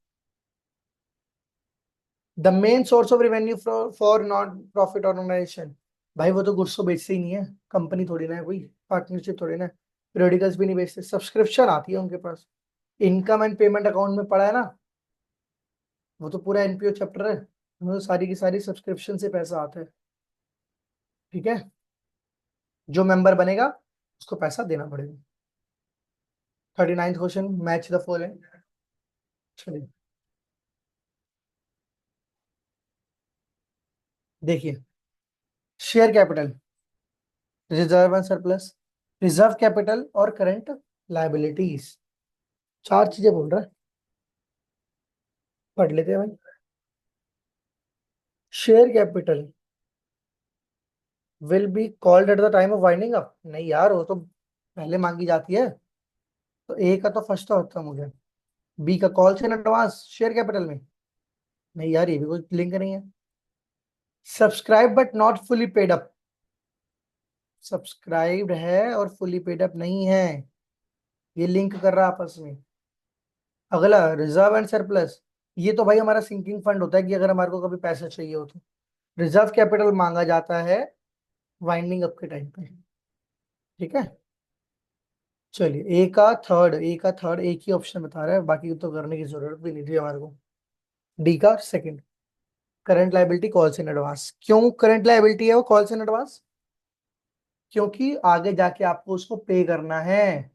the main source of revenue for non profit organization. भाई वो तो गुड्स तो बेचते ही नहीं है, कंपनी थोड़ी ना है कोई, पार्टनरशिप थोड़ी ना है, पीरियडिकल्स भी नहीं बेचते, सब्सक्रिप्शन आती है उनके पास। इनकम एंड पेमेंट अकाउंट में पड़ा है ना, वो तो पूरा एनपीओ चैप्टर है, उसमें तो सारी की सारी सब्सक्रिप्शन से पैसा आता है। ठीक है, जो मेंबर बनेगा उसको पैसा देना पड़ेगा। 39th question, match the following. चलिए देखिए, share capital, reserve and surplus, reserve capital और करंट लायबिलिटीज, चार चीजें बोल रहा है, पढ़ लेते हैं भाई। Share capital will be called at the time of winding up, नहीं यार वो तो पहले मांगी जाती है। तो ए का तो फर्स्ट होता है मुझे, बी का calls in advance share capital में, नहीं यार ये भी कोई लिंक नहीं है। Subscribe but not fully paid up, subscribed है और फुली पेड अप नहीं है, ये लिंक कर रहा है आपस में। अगला रिजर्व एंड सरप्लस, ये तो भाई हमारा सिंकिंग फंड होता है कि अगर हमारे को कभी पैसा चाहिए हो तो। रिजर्व कैपिटल मांगा जाता है वाइंडिंग अप के टाइम पे। ठीक है, चलिए ए का थर्ड एक ही ऑप्शन बता रहा है, बाकी तो करने की जरूरत भी नहीं थी हमारे को। डी का second, current liability calls in advance. क्यों करंट लायबिलिटी है वो कॉल्स इन एडवांस? क्योंकि आगे जाके आपको उसको पे करना है।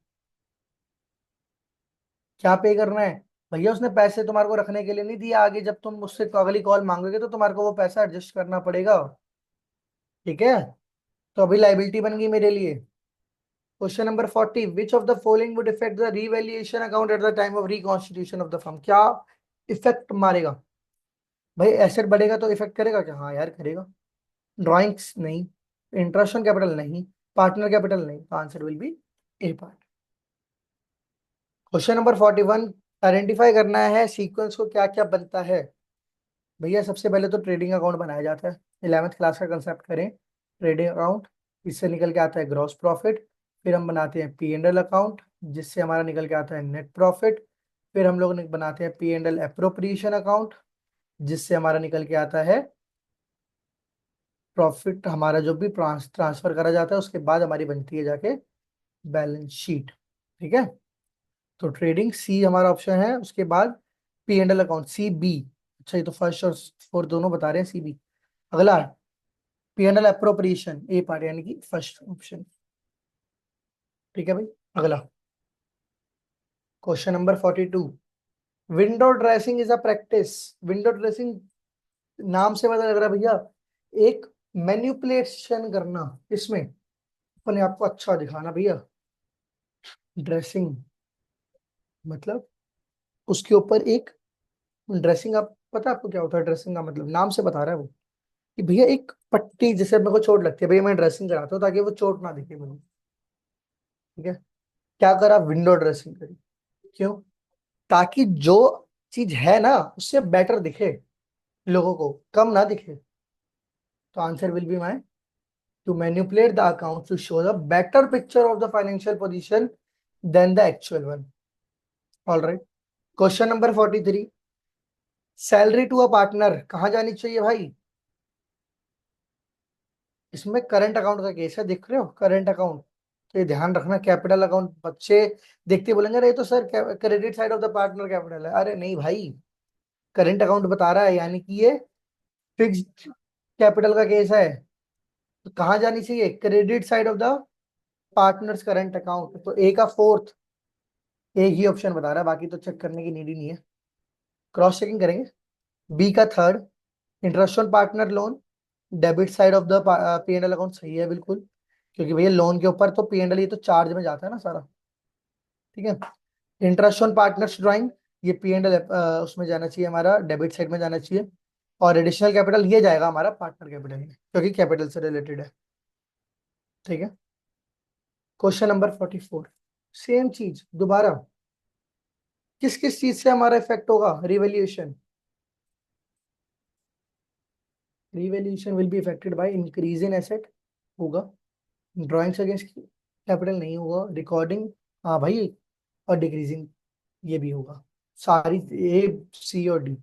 क्या पे करना है? भैया उसने पैसे तुम्हारे को रखने के लिए नहीं दिए, आगे जब तुम उससे अगली कॉल मांगोगे तो तुम्हारे को वो पैसा एडजस्ट करना पड़ेगा। ठीक है, तो अभी लायबिलिटी बन गई मेरे लिए। Question number 40, which of the following would effect the revaluation account at the time of reconstitution of the firm? क्या इफेक्ट मारेगा? भाई एसेट बढ़ेगा तो इफेक्ट करेगा क्या? हाँ यार करेगा। ड्राइंग्स नहीं, इंटरेस्ट ऑन कैपिटल नहीं, पार्टनर कैपिटल नहीं, तो answer will B A part. Question number 41, identify करना है सीक्वेंस को क्या क्या बनता है। भैया सबसे पहले तो ट्रेडिंग अकाउंट बनाया जाता है, 11th क्लास का कंसेप्ट करें। ट्रेडिंग अकाउंट, इससे निकल के आता है ग्रॉस प्रॉफिट। फिर हम बनाते हैं पी एंड एल अकाउंट, जिससे हमारा निकल के आता है नेट प्रॉफिट। फिर हम लोग बनाते हैं P and L appropriation account, जिससे हमारा निकल के आता है प्रॉफिट, हमारा जो भी ट्रांसफर करा जाता है उसके बाद हमारी बनती है जाके बैलेंस शीट। ठीक है, तो ट्रेडिंग सी हमारा ऑप्शन है। उसके बाद P and L account C B. अच्छा, ये तो फर्स्ट और फोर्थ दोनों बता रहे हैं सी बी। अगला P and L appropriation A part, यानी कि फर्स्ट ऑप्शन। ठीक है भाई। अगला question number 42। Window dressing is a practice. Window dressing नाम से पता लग रहा है भैया, एक मैन्युपुलेशन करना, इसमें अपने आप को अच्छा दिखाना भैया। ड्रेसिंग मतलब उसके ऊपर एक ड्रेसिंग, आप पता है आपको क्या होता है ड्रेसिंग का मतलब, नाम से बता रहा है वो कि भैया एक पट्टी, जैसे मेरे को चोट लगती है भैया, मैं ड्रेसिंग कराता हूँ ताकि वो चोट ना दिखे मुझे। ठीक है, क्या करा, विंडो ड्रेसिंग करी। क्यों? ताकि जो चीज है ना उससे बेटर दिखे, लोगों को कम ना दिखे। तो answer will be my to manipulate the account to show the better picture of the financial position than the actual one. All right. Question number 43। Salary to a partner कहाँ जानी चाहिए भाई? इसमें करंट अकाउंट का case है, देख रहे हो करंट अकाउंट। तो ये ध्यान रखना, कैपिटल अकाउंट बच्चे देखते बोलेंगे अरे ये तो sir credit side of the partner capital है। अरे नहीं भाई, करंट अकाउंट बता रहा है, यानी कि ये फिक्स्ड कैपिटल का केस है। तो कहाँ जानी चाहिए? Credit side of the partners current account. तो ए का फोर्थ, एक ही ऑप्शन बता रहा है, बाकी तो चेक करने की नीड ही नहीं है, क्रॉस चेकिंग करेंगे। बी का third, interest on partner loan, debit side of the P and L account, सही है बिल्कुल, क्योंकि भैया लोन के ऊपर तो पी एंड एल, ये तो चार्ज में जाता है ना सारा। ठीक है, इंटरेस्ट ऑन पार्टनर्स ड्राइंग, ये पी एंड एल उसमें जाना चाहिए, हमारा डेबिट साइड में जाना चाहिए। और एडिशनल कैपिटल ये जाएगा हमारा पार्टनर कैपिटल में, क्योंकि कैपिटल से रिलेटेड है। ठीक है, क्वेश्चन नंबर 44। सेम चीज दोबारा, किस किस चीज से हमारा इफेक्ट होगा? Revaluation. Revaluation will be affected by increase in asset होगा, ड्राइंग्स अगेंस्ट कैपिटल नहीं होगा, रिकॉर्डिंग हाँ भाई, और डिक्रीजिंग ये भी होगा। सारी ए सी और D,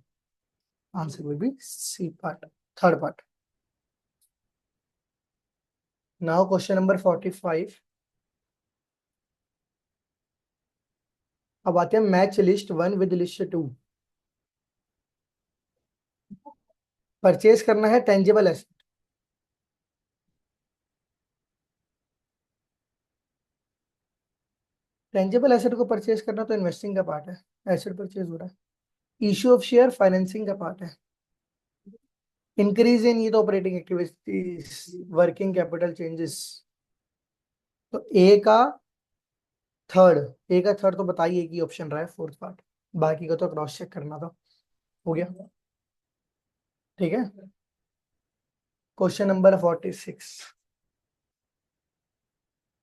answer will be C part, third part. Now question number 45। अब आते हैं match list one with list two. Purchase करना है टेंजिबल एसेट। टेंजिबल एसेट को परचेज करना तो इन्वेस्टिंग का पार्ट है, एसेट परचेज हो रहा है। इशू ऑफ शेयर फाइनेंसिंग का पार्ट है। इंक्रीज इन ये तो operating activities, working capital changes. तो ए का थर्ड तो बताइए कि ऑप्शन रहा है फोर्थ पार्ट, बाकी का तो क्रॉस चेक करना था। हो गया। ठीक है, question number 46।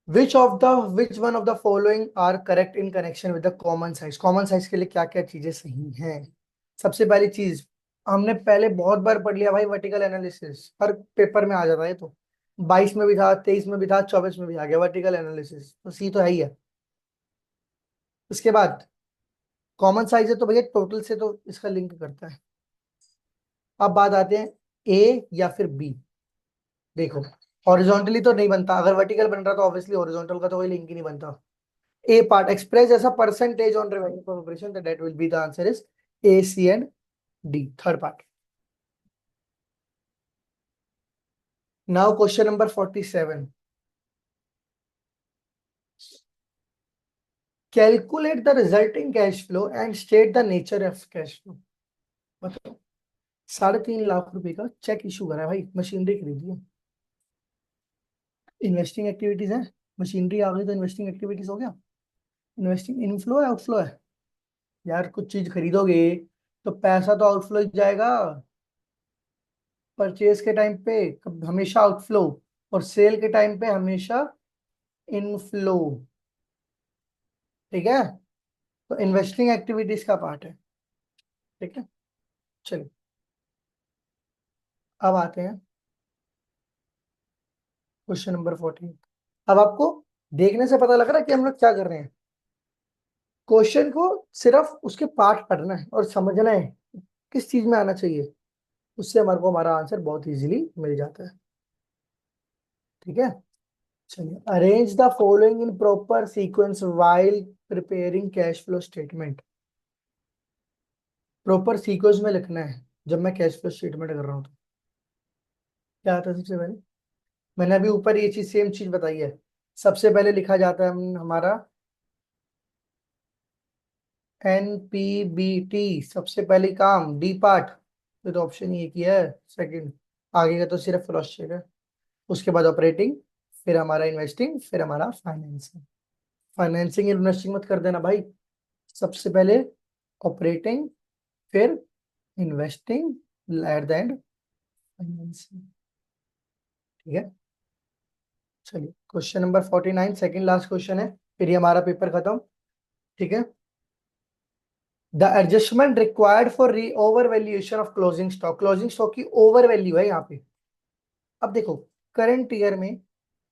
Which one of the following are correct in connection with the common size? Common size के लिए क्या क्या चीजें सही हैं? सबसे पहली चीज, हमने पहले बहुत बार पढ़ लिया भाई, वर्टिकल एनालिसिस हर पेपर में आ जाता है। तो 22 में भी था, 23 में भी था, 24 में भी आ गया वर्टिकल एनालिसिस, तो सी तो है ही है। उसके बाद कॉमन साइज है तो भैया टोटल से तो इसका लिंक करता है। अब बात आते हैं ए या फिर बी। देखो, हॉरिजॉन्टली तो नहीं बनता, अगर वर्टिकल बन रहा तो ऑब्वियसली हॉरिजॉन्टल का तो कोई लिंक ही नहीं बनता। A part expressed as a percentage on revenue from operation, that will be the answer is A, C and D, third part. Now question number 47. Calculate the resulting cash flow and state the nature of cash flow. बताओ, 3.5 लाख का check issue करा है भाई, machinery खरीदी है, investing activities है, machinery आ गई तो इन्वेस्टिंग एक्टिविटीज हो गया। इन्वेस्टिंग इनफ्लो है आउटफ्लो है? यार कुछ चीज खरीदोगे तो पैसा तो आउटफ्लो ही जाएगा, परचेज के टाइम पे हमेशा आउटफ्लो, और सेल के टाइम पे हमेशा इनफ्लो। ठीक है, तो इन्वेस्टिंग एक्टिविटीज का पार्ट है। ठीक है, चलिए अब आते हैं क्वेश्चन नंबर 14। अब आपको देखने से पता लग रहा है कि हम लोग क्या कर रहे हैं। क्वेश्चन को सिर्फ उसके पार्ट पढ़ना है और समझना है किस चीज में आना चाहिए, उससे हमारे को हमारा आंसर बहुत इजीली मिल जाता है। ठीक है, चलिए, arrange the following in proper sequence while preparing cash flow statement. Proper sequence में लिखना है जब मैं कैश फ्लो स्टेटमेंट कर रहा हूँ तो। क्या आता है सबसे पहले? मैंने अभी ऊपर ये चीज सेम चीज बताई है। सबसे पहले लिखा जाता है हमारा NPBT, सबसे पहले काम डी पार्ट। तो ऑप्शन ये किया है सेकंड। आगे का तो सिर्फ क्रॉस चेक है। उसके बाद ऑपरेटिंग, फिर हमारा इन्वेस्टिंग, फिर हमारा फाइनेंसिंग। फाइनेंसिंग इन्वेस्टिंग मत कर देना भाई। सबसे पहले ऑपरेटिंग, फिर investing, at the end financing. ठीक है। चलिए, question number 49, second last question है, फिर ये हमारा पेपर खत्म। ठीक है। द एडजस्टमेंट रिक्वायर्ड फॉर री over valuation of closing stock. Closing stock की ओवर वैल्यू है यहाँ पे। अब देखो, करंट ईयर में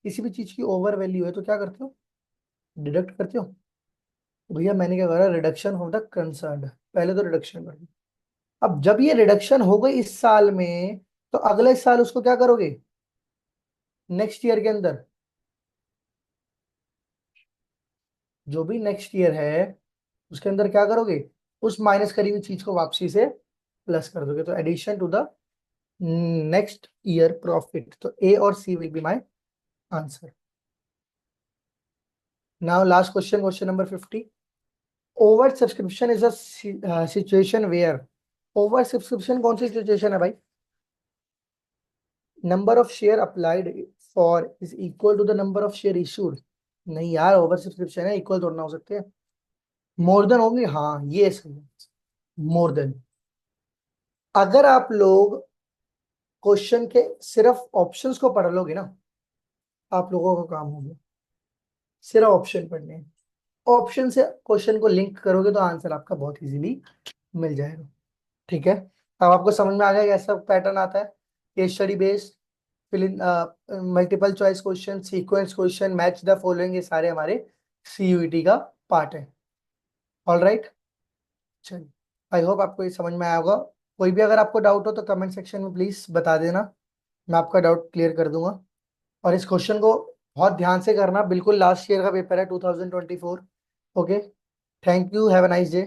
किसी भी चीज की ओवर वैल्यू है तो क्या करते हो? डिडक्ट करते हो। तो भैया मैंने क्या करा, रिडक्शन ऑफ द कंसर्न, पहले तो रिडक्शन कर दी। अब जब ये रिडक्शन हो गई इस साल में, तो अगले साल उसको क्या करोगे? नेक्स्ट ईयर के अंदर, जो भी नेक्स्ट ईयर है उसके अंदर क्या करोगे? उस माइनस करी हुई चीज को वापसी से प्लस कर दोगे। तो addition to the next year profit. तो ए और C will be my answer. Now last question, question number 50। Over subscription is a situation where. Over subscription कौन सी सिचुएशन है भाई? Number of share applied for is equal to the number of share issued. नहीं यार, over subscription है, equal थोड़ा ना हो सकते हैं। मोर देन होंगे, हाँ ये सही है। More than. अगर आप लोग क्वेश्चन के सिर्फ ऑप्शंस को पढ़ लोगे ना, आप लोगों का काम हो गया। सिर्फ ऑप्शन पढ़ने हैं। ऑप्शन से क्वेश्चन को लिंक करोगे तो आंसर आपका बहुत इजीली मिल जाएगा। ठीक है। अब आपको समझ में आ गया कैसा पैटर्न आता है। Case study based, fill in, multiple choice question, sequence question, match the following, ये सारे हमारे CUET का पार्ट है। All right. चलिए, आई होप आपको ये समझ में आया होगा। कोई भी अगर आपको डाउट हो तो कमेंट सेक्शन में प्लीज बता देना, मैं आपका डाउट क्लियर कर दूंगा। और इस क्वेश्चन को बहुत ध्यान से करना, बिल्कुल लास्ट ईयर का पेपर है 2024। Okay, thank you, have a nice day.